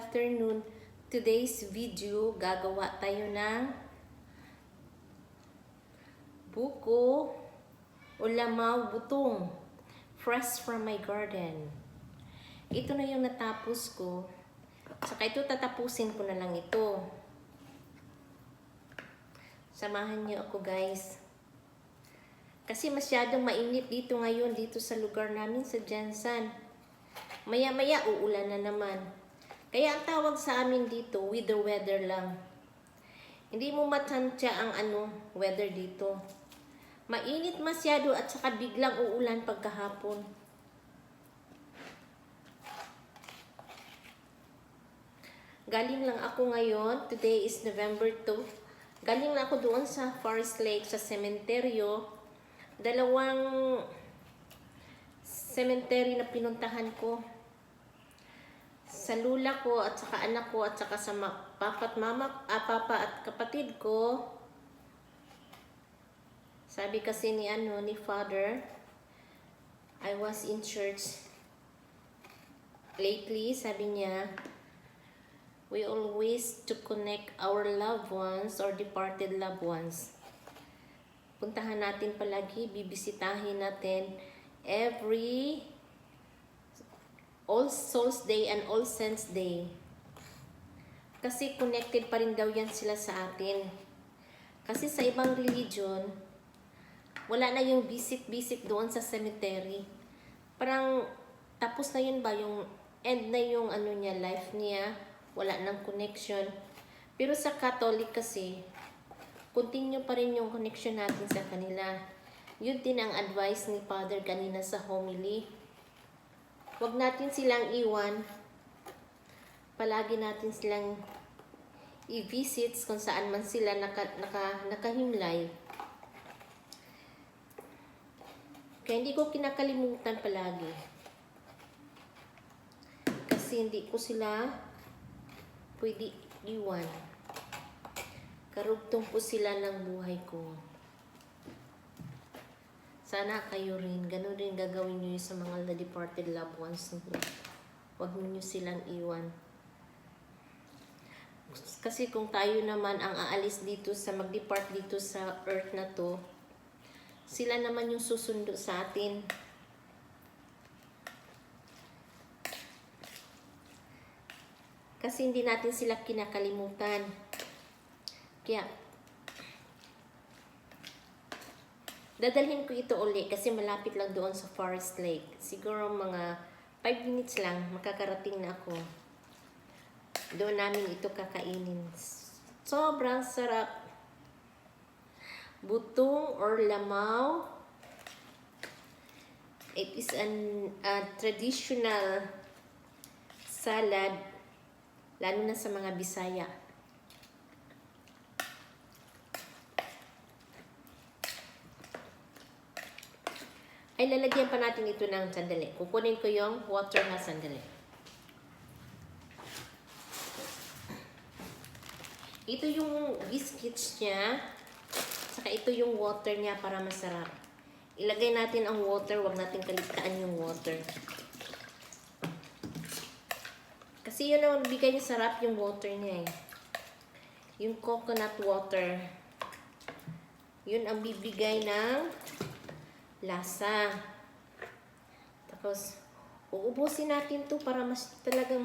afternoon. Today's video, gagawa tayo ng buko o lamaw butong. Fresh from my garden. Ito na yung natapos ko. Saka ito, tatapusin ko na lang ito. Samahan niyo ako, guys. Kasi masyadong mainit dito ngayon, dito sa lugar namin sa Jansan. Maya-maya uulan na naman. Kaya ang tawag sa amin dito, weather lang. Hindi mo matansya ang weather dito. Mainit masyado at saka biglang uulan pagkahapon. Galing lang ako ngayon, today is November 2. Galing lang ako doon sa Forest Lake, sa sementeryo. Dalawang cemetery na pinuntahan ko. Sa lula ko at saka anak ko at saka sa papa at kapatid ko. Sabi kasi ni Father, I was in church lately, sabi niya, we always to connect our loved ones or departed loved ones. Puntahan natin palagi, bibisitahin natin every All Souls Day and All Saints Day. Kasi connected pa rin daw yan sila sa atin. Kasi sa ibang religion, wala na yung visit doon sa cemetery. Parang tapos na yun ba, yung end na yung niya, life niya, wala nang connection. Pero sa Catholic kasi, continue pa rin yung connection natin sa kanila. Yun din ang advice ni Father kanina sa homily. Huwag natin silang iwan. Palagi natin silang i-visit kung saan man sila nakahimlay. Kaya hindi ko kinakalimutan palagi. Kasi hindi ko sila pwede iwan. Karugtong po sila ng buhay ko. Sana kayo rin, ganun rin gagawin nyo sa mga departed loved ones niyo. Huwag nyo silang iwan. Kasi kung tayo naman ang aalis dito mag-depart dito sa earth na to, sila naman yung susundo sa atin. Kasi hindi natin sila kinakalimutan. Kaya, dadalhin ko ito uli kasi malapit lang doon sa Forest Lake. Siguro mga 5 minutes lang, makakarating na ako. Doon namin ito kakainin. Sobrang sarap. Butong or lamaw. It is a traditional salad, lalo na sa mga Bisaya. Ay, lalagyan pa natin ito ng sandali. Kukunin ko yung water na sandali. Ito yung biscuits niya. Saka ito yung water niya para masarap. Ilagay natin ang water. Huwag natin kaligtaan yung water. Kasi yun ang bigay niya sarap yung water niya eh. Yung coconut water. Yun ang bibigay ng lasa. Tapos, uubusin natin to para talagang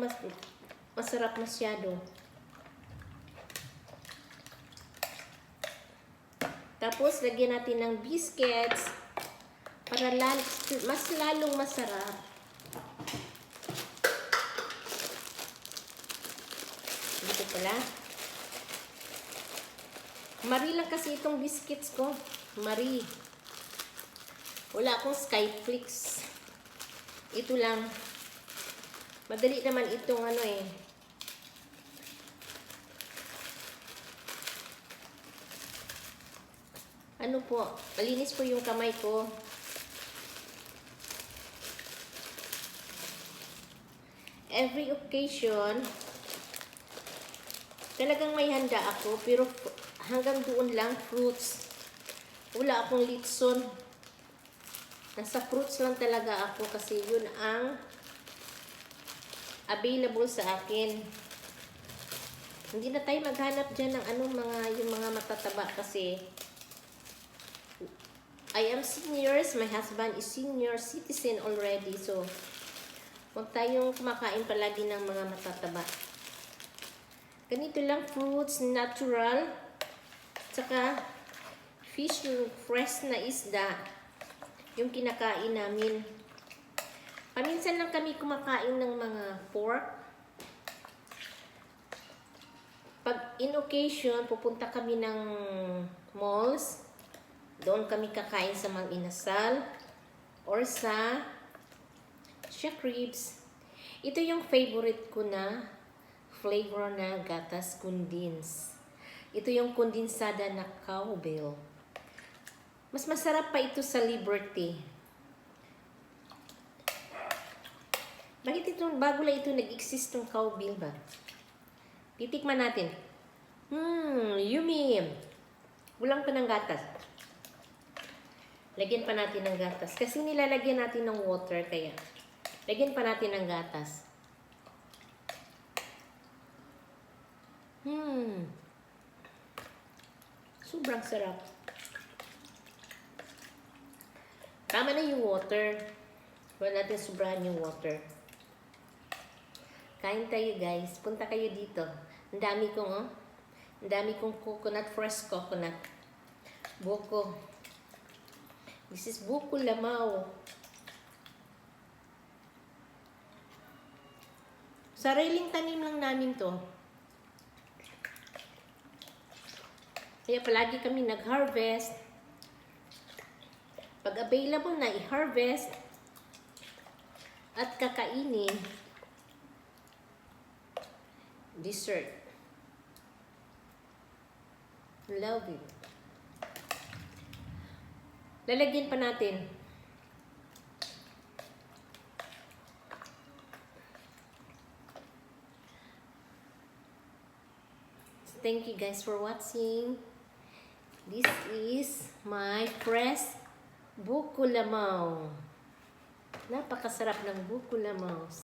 masarap masyado. Tapos, lagyan natin ng biscuits para mas lalong masarap. Dito pala. Marie lang kasi itong biscuits ko. Marie. Wala akong Skyflix. Ito lang. Madali naman itong malinis po yung kamay ko. Every occasion, talagang may handa ako, pero hanggang doon lang, fruits. Wala akong litson. Nasa fruits lang talaga ako kasi yun ang available sa akin. Hindi na tayo maghanap dyan ng yung mga matataba kasi I am seniors, my husband is senior citizen already. So, huwag tayong kumakain palagi ng mga matataba. Ganito lang, fruits, natural, tsaka fish, fresh na isda, yung kinakain namin. Paminsan lang kami kumakain ng mga pork. Pag in occasion, pupunta kami ng malls. Doon kami kakain sa Mang Inasal or sa Shaq Ribs. Ito yung favorite ko na flavor na gatas condense. Ito yung kondensada na cowbell. Mas masarap pa ito sa Liberty. Bakit ito, bago lang ito nag-exist ng cowbell ba? Titikman natin. Yummy! Walang pa ng gatas. Lagyan pa natin ng gatas. Kasi nilalagyan natin ng water, kaya lagyan pa natin ng gatas. Sobrang sarap. Tama na yung water. Huwag natin sobrahan yung water. Kain tayo guys. Punta kayo dito. Ang dami kong coconut, fresh coconut. Buko. This is buko lamaw. Sariling tanim lang namin to. Kaya palagi kami nag-harvest. Pag available na, i-harvest at kakainin. Dessert. Love it. Lalagyan pa natin. Thank you guys for watching. This is my fresh buko lamaw. Napakasarap ng buko lamaw.